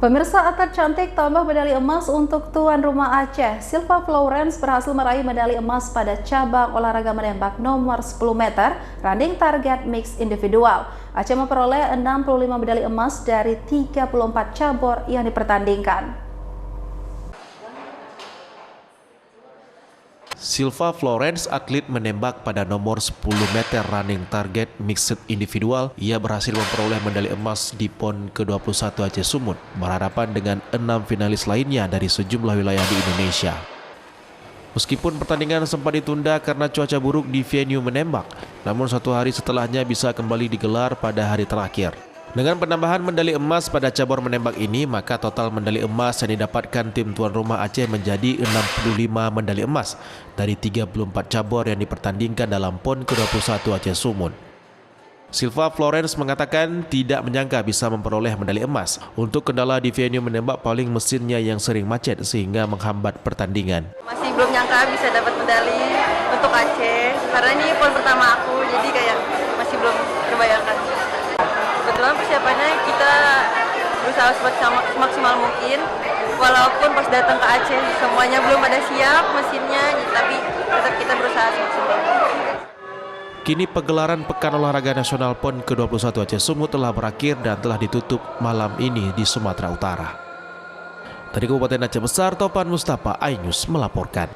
Pemirsa, atlet cantik tambah medali emas untuk tuan rumah Aceh. Silva Florence berhasil meraih medali emas pada cabang olahraga menembak nomor 10 meter running target mix individual. Aceh memperoleh 65 medali emas dari 34 cabur yang dipertandingkan. Silva Florence, atlet menembak pada nomor 10 meter running target mixed individual, ia berhasil memperoleh medali emas di PON ke-21 Aceh Sumut, berhadapan dengan 6 finalis lainnya dari sejumlah wilayah di Indonesia. Meskipun pertandingan sempat ditunda karena cuaca buruk di venue menembak, namun satu hari setelahnya bisa kembali digelar pada hari terakhir. Dengan penambahan medali emas pada cabur menembak ini, maka total medali emas yang didapatkan tim tuan rumah Aceh menjadi 65 medali emas dari 34 cabur yang dipertandingkan dalam PON ke-21 Aceh Sumut. Silva Florence mengatakan tidak menyangka bisa memperoleh medali emas. Untuk kendala di venue menembak, paling mesinnya yang sering macet sehingga menghambat pertandingan. Masih belum nyangka bisa dapat medali untuk Aceh, karena ini PON pertama aku, jadi kayak masih belum terbayangkan. Kebetulan persiapannya kita berusaha semaksimal mungkin, walaupun pas datang ke Aceh semuanya belum ada siap mesinnya, tapi tetap kita berusaha semaksimal mungkin. Kini pegelaran Pekan Olahraga Nasional PON ke-21 Aceh Sumut telah berakhir dan telah ditutup malam ini di Sumatera Utara. Dari Kabupaten Aceh Besar, Topan Mustafa, iNews melaporkan.